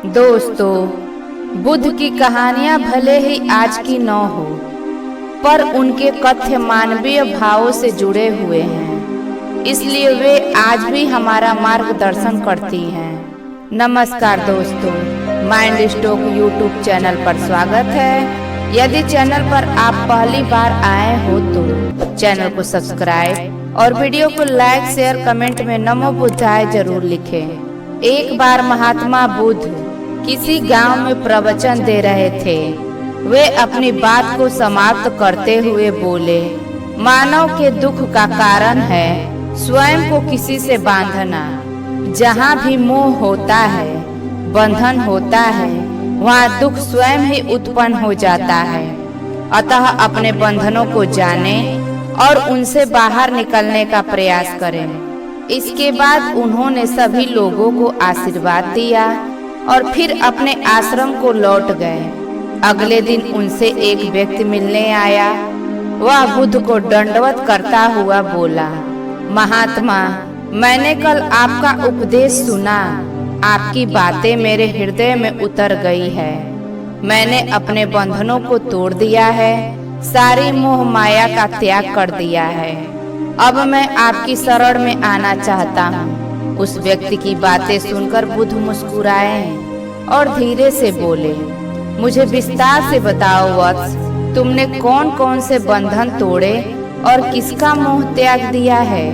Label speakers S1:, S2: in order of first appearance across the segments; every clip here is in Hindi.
S1: दोस्तों, बुद्ध की कहानियां भले ही आज की न हो, पर उनके कथ्य मानवीय भावों से जुड़े हुए हैं, इसलिए वे आज भी हमारा मार्गदर्शन करती हैं। नमस्कार दोस्तों, माइंड स्टॉक यूट्यूब चैनल पर स्वागत है। यदि चैनल पर आप पहली बार आए हो तो चैनल को सब्सक्राइब और वीडियो को लाइक, शेयर, कमेंट में नमो बुद्धाय जरूर लिखें। एक बार महात्मा बुद्ध किसी गांव में प्रवचन दे रहे थे। वे अपनी बात को समाप्त करते हुए बोले, मानव के दुख का कारण है स्वयं को किसी से बांधना। जहाँ भी मोह होता है, बंधन होता है, वहाँ दुख स्वयं ही उत्पन्न हो जाता है। अतः अपने बंधनों को जाने और उनसे बाहर निकलने का प्रयास करें। इसके बाद उन्होंने सभी लोगों को आशीर्वाद दिया और फिर अपने आश्रम को लौट गए। अगले दिन उनसे एक व्यक्ति मिलने आया। वह बुद्ध को दंडवत करता हुआ बोला, महात्मा, मैंने कल आपका उपदेश सुना। आपकी बातें मेरे हृदय में उतर गई है। मैंने अपने बंधनों को तोड़ दिया है, सारी मोह माया का त्याग कर दिया है। अब मैं आपकी शरण में आना चाहता हूँ। उस व्यक्ति की बातें सुनकर बुद्ध मुस्कुराए और धीरे से बोले, मुझे विस्तार से बताओ वत्स, तुमने कौन कौन से बंधन तोड़े और किसका मोह त्याग दिया है?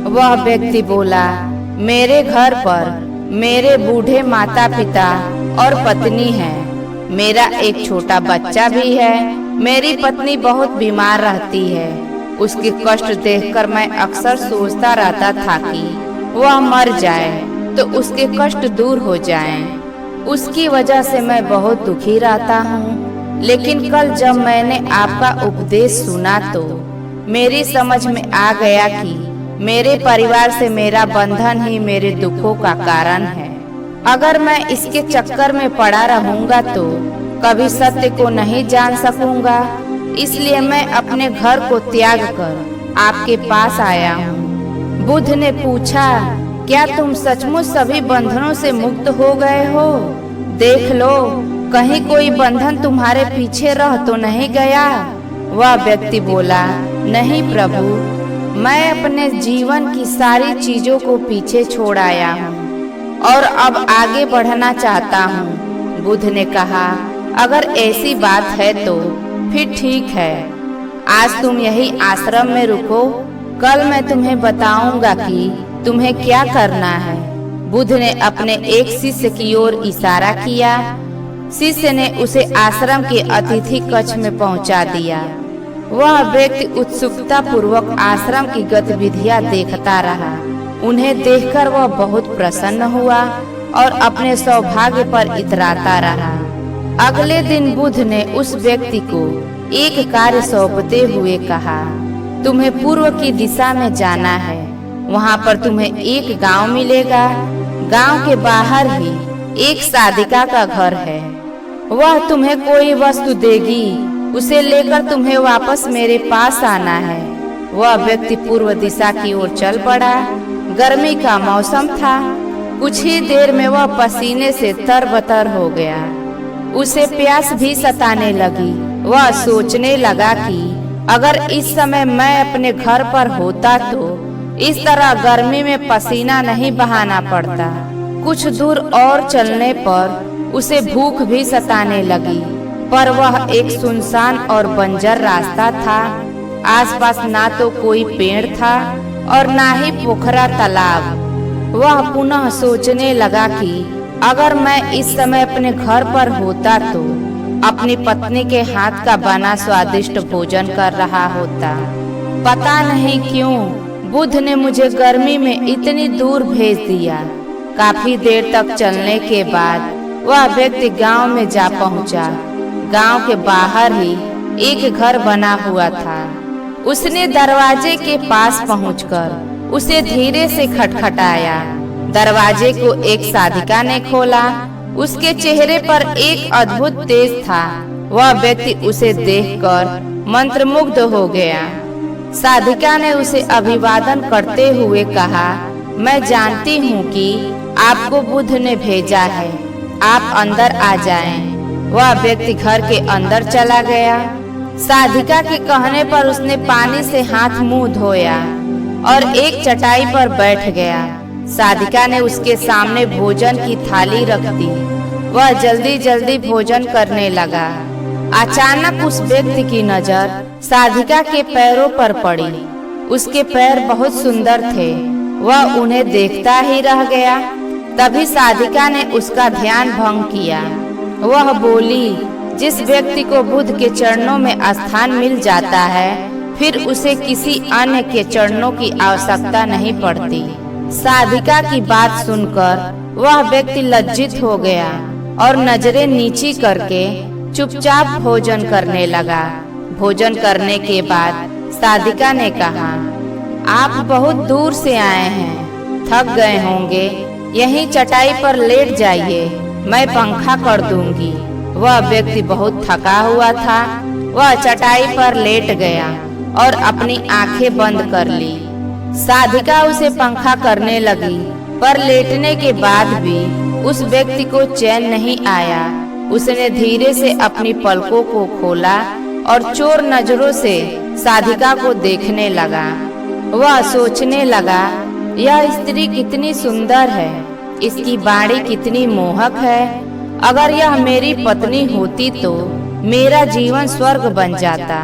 S1: वह व्यक्ति बोला, मेरे घर पर मेरे बूढ़े माता पिता और पत्नी है। मेरा एक छोटा बच्चा भी है। मेरी पत्नी बहुत बीमार रहती है। उसके कष्ट देखकर मैं अक्सर सोचता रहता था कि वह मर जाए तो उसके कष्ट दूर हो जाएं। उसकी वजह से मैं बहुत दुखी रहता हूँ। लेकिन कल जब मैंने आपका उपदेश सुना तो मेरी समझ में आ गया कि मेरे परिवार से मेरा बंधन ही मेरे दुखों का कारण है। अगर मैं इसके चक्कर में पड़ा रहूंगा तो कभी सत्य को नहीं जान सकूंगा। इसलिए मैं अपने घर को त्याग कर आपके पास आया हूँ। बुद्ध ने पूछा, क्या तुम सचमुच सभी बंधनों से मुक्त हो गए हो? देख लो, कहीं कोई बंधन तुम्हारे पीछे रह तो नहीं गया? वह व्यक्ति बोला, नहीं प्रभु, मैं अपने जीवन की सारी चीजों को पीछे छोड़ आया हूँ और अब आगे बढ़ना चाहता हूँ। बुद्ध ने कहा, अगर ऐसी बात है तो फिर ठीक है। आज तुम यही आश्रम में रुको। कल मैं तुम्हें बताऊंगा कि तुम्हें क्या करना है। बुद्ध ने अपने एक शिष्य की ओर इशारा किया। शिष्य ने उसे आश्रम के अतिथि कक्ष में पहुंचा दिया। वह व्यक्ति उत्सुकता पूर्वक आश्रम की गतिविधियां देखता रहा। उन्हें देखकर वह बहुत प्रसन्न हुआ और अपने सौभाग्य पर इतराता रहा। अगले दिन बुद्ध ने उस व्यक्ति को एक कार्य सौंपते हुए कहा, तुम्हें पूर्व की दिशा में जाना है। वहाँ पर तुम्हें एक गांव मिलेगा। गांव के बाहर ही एक साधिका का घर है। वह तुम्हें कोई वस्तु देगी। उसे लेकर तुम्हें वापस मेरे पास आना है। वह व्यक्ति पूर्व दिशा की ओर चल पड़ा। गर्मी का मौसम था। कुछ ही देर में वह पसीने से तरबतर हो गया। उसे प्यास भी सताने लगी। वह सोचने लगा कि अगर इस समय मैं अपने घर पर होता तो इस तरह गर्मी में पसीना नहीं बहाना पड़ता। कुछ दूर और चलने पर उसे भूख भी सताने लगी, पर वह एक सुनसान और बंजर रास्ता था। आसपास ना तो कोई पेड़ था और ना ही पोखरा तालाब। वह पुनः सोचने लगा कि अगर मैं इस समय अपने घर पर होता तो अपनी पत्नी के हाथ का बना स्वादिष्ट भोजन कर रहा होता। पता नहीं क्यों बुद्ध ने मुझे गर्मी में इतनी दूर भेज दिया। काफी देर तक चलने के बाद वह व्यक्ति गांव में जा पहुंचा। गांव के बाहर ही एक घर बना हुआ था। उसने दरवाजे के पास पहुंचकर उसे धीरे से खटखटाया। दरवाजे को एक साधिका ने खोला। उसके चेहरे पर एक अद्भुत तेज था। वह व्यक्ति उसे देखकर मंत्रमुग्ध हो गया। साधिका ने उसे अभिवादन करते हुए कहा, मैं जानती हूँ कि आपको बुद्ध ने भेजा है। आप अंदर आ जाएं। वह व्यक्ति घर के अंदर चला गया। साधिका के कहने पर उसने पानी से हाथ मुंह धोया और एक चटाई पर बैठ गया। साधिका ने उसके सामने भोजन की थाली रख दी। वह जल्दी जल्दी भोजन करने लगा। अचानक उस व्यक्ति की नजर साधिका के पैरों पर पड़ी। उसके पैर बहुत सुंदर थे। वह उन्हें देखता ही रह गया। तभी साधिका ने उसका ध्यान भंग किया। वह बोली, जिस व्यक्ति को बुद्ध के चरणों में स्थान मिल जाता है, फिर उसे किसी अन्य के चरणों की आवश्यकता नहीं पड़ती। साधिका की बात सुनकर वह व्यक्ति लज्जित हो गया और नजरें नीची करके चुपचाप भोजन करने लगा। भोजन करने के बाद साधिका ने कहा, आप बहुत दूर से आए हैं, थक गए होंगे, यहीं चटाई पर लेट जाइए, मैं पंखा कर दूंगी। वह व्यक्ति बहुत थका हुआ था। वह चटाई पर लेट गया और अपनी आंखें बंद कर ली। साधिका उसे पंखा करने लगी, पर लेटने के बाद भी उस व्यक्ति को चैन नहीं आया। उसने धीरे से अपनी पलकों को खोला और चोर नजरों से साधिका को देखने लगा। वह सोचने लगा, यह स्त्री कितनी सुंदर है, इसकी बाणी कितनी मोहक है। अगर यह मेरी पत्नी होती तो मेरा जीवन स्वर्ग बन जाता।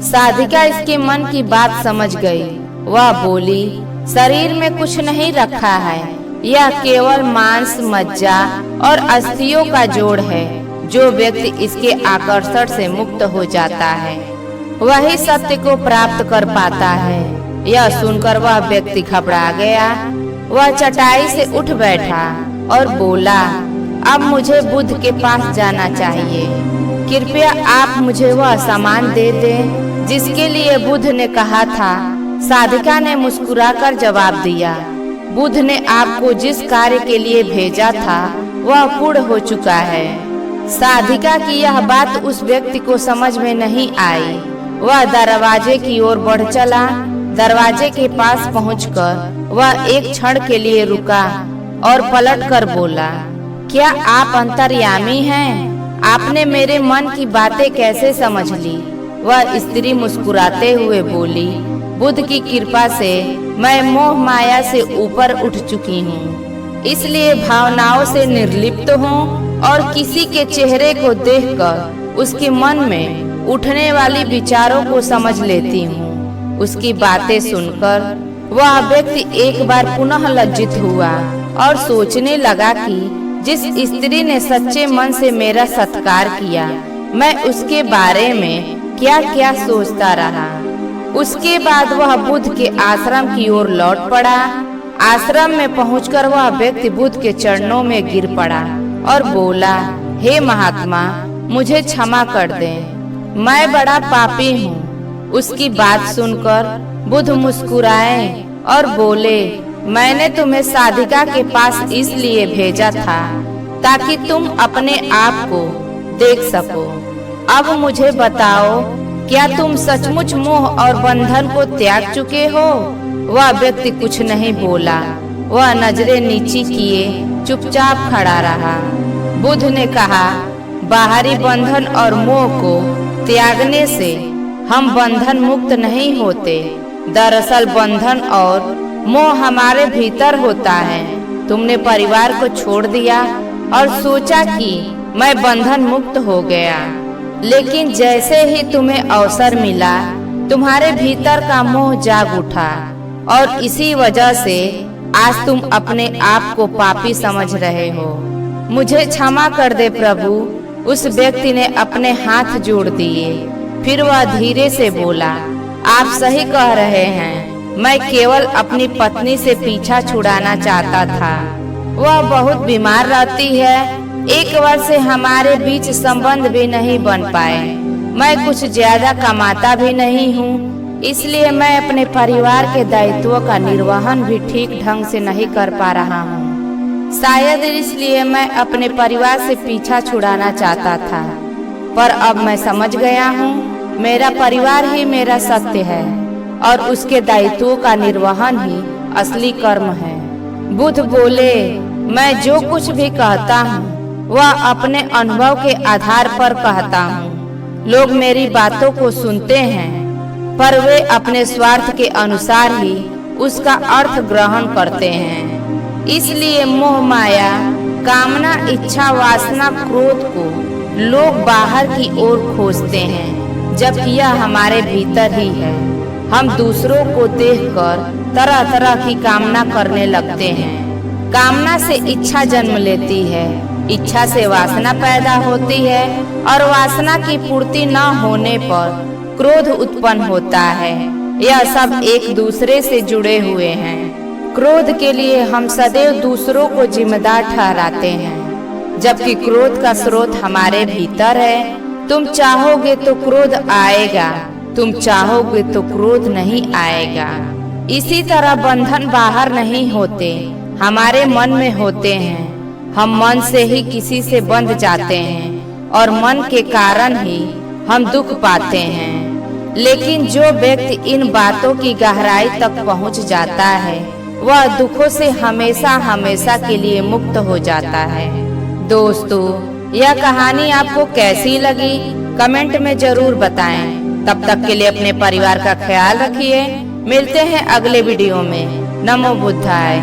S1: साधिका इसके मन की बात समझ गई। वह बोली, शरीर में कुछ नहीं रखा है, यह केवल मांस, मज्जा और अस्थियों का जोड़ है। जो व्यक्ति इसके आकर्षण से मुक्त हो जाता है, वही सत्य को प्राप्त कर पाता है। यह सुनकर वह व्यक्ति घबरा गया। वह चटाई से उठ बैठा और बोला, अब मुझे बुद्ध के पास जाना चाहिए। कृपया आप मुझे वह सामान दे दें जिसके लिए बुद्ध ने कहा था। साधिका ने मुस्कुराकर जवाब दिया, बुद्ध ने आपको जिस कार्य के लिए भेजा था वह पूर्ण हो चुका है। साधिका की यह बात उस व्यक्ति को समझ में नहीं आई। वह दरवाजे की ओर बढ़ चला। दरवाजे के पास पहुंचकर वह एक क्षण के लिए रुका और पलटकर बोला, क्या आप अंतर्यामी हैं? आपने मेरे मन की बातें कैसे समझ ली? वह स्त्री मुस्कुराते हुए बोली, बुद्ध की कृपा से मैं मोह माया से ऊपर उठ चुकी हूँ, इसलिए भावनाओं से निर्लिप्त हूँ और किसी के चेहरे को देखकर उसके मन में उठने वाली विचारों को समझ लेती हूँ। उसकी बातें सुनकर वह व्यक्ति एक बार पुनः लज्जित हुआ और सोचने लगा कि जिस स्त्री ने सच्चे मन से मेरा सत्कार किया, मैं उसके बारे में क्या क्या सोचता रहा। उसके बाद वह बुद्ध के आश्रम की ओर लौट पड़ा। आश्रम में पहुंचकर वह व्यक्ति बुद्ध के चरणों में गिर पड़ा और बोला, हे महात्मा, मुझे क्षमा कर दें, मैं बड़ा पापी हूँ। उसकी बात सुनकर बुद्ध मुस्कुराए और बोले, मैंने तुम्हें साधिका के पास इसलिए भेजा था ताकि तुम अपने आप को देख सको। अब मुझे बताओ, क्या तुम सचमुच मोह और बंधन को त्याग चुके हो? वह व्यक्ति कुछ नहीं बोला। वह नजरें नीची किए चुपचाप खड़ा रहा। बुद्ध ने कहा, बाहरी बंधन और मोह को त्यागने से हम बंधन मुक्त नहीं होते। दरअसल बंधन और मोह हमारे भीतर होता है। तुमने परिवार को छोड़ दिया और सोचा कि मैं बंधन मुक्त हो गया, लेकिन जैसे ही तुम्हें अवसर मिला, तुम्हारे भीतर का मोह जाग उठा और इसी वजह से आज तुम अपने आप को पापी समझ रहे हो। मुझे क्षमा कर दे प्रभु। उस व्यक्ति ने अपने हाथ जोड़ दिए। फिर वह धीरे से बोला, आप सही कह रहे हैं, मैं केवल अपनी पत्नी से पीछा छुड़ाना चाहता था। वह बहुत बीमार रहती है। 1 वर्ष से हमारे बीच संबंध भी नहीं बन पाए। मैं कुछ ज्यादा कमाता भी नहीं हूँ, इसलिए मैं अपने परिवार के दायित्वों का निर्वहन भी ठीक ढंग से नहीं कर पा रहा हूँ। शायद इसलिए मैं अपने परिवार से पीछा छुड़ाना चाहता था, पर अब मैं समझ गया हूँ, मेरा परिवार ही मेरा सत्य है और उसके दायित्वों का निर्वहन ही असली कर्म है। बुद्ध बोले, मैं जो कुछ भी कहता हूँ वह अपने अनुभव के आधार पर कहता हूँ। लोग मेरी बातों को सुनते हैं पर वे अपने स्वार्थ के अनुसार ही उसका अर्थ ग्रहण करते हैं। इसलिए मोह माया, कामना, इच्छा, वासना, क्रोध को लोग बाहर की ओर खोजते हैं, जबकि यह हमारे भीतर ही है। हम दूसरों को देखकर तरह तरह की कामना करने लगते हैं। कामना से इच्छा जन्म लेती है, इच्छा से वासना पैदा होती है और वासना की पूर्ति न होने पर क्रोध उत्पन्न होता है। यह सब एक दूसरे से जुड़े हुए हैं। क्रोध के लिए हम सदैव दूसरों को जिम्मेदार ठहराते हैं, जबकि क्रोध का स्रोत हमारे भीतर है। तुम चाहोगे तो क्रोध आएगा, तुम चाहोगे तो क्रोध नहीं आएगा। इसी तरह बंधन बाहर नहीं होते, हमारे मन में होते हैं। हम मन से ही किसी से बंध जाते हैं और मन के कारण ही हम दुख पाते हैं। लेकिन जो व्यक्ति इन बातों की गहराई तक पहुंच जाता है, वह दुखों से हमेशा हमेशा के लिए मुक्त हो जाता है। दोस्तों, यह कहानी आपको कैसी लगी कमेंट में जरूर बताएं। तब तक के लिए अपने परिवार का ख्याल रखिए। मिलते हैं अगले वीडियो में। नमो बुद्धाय।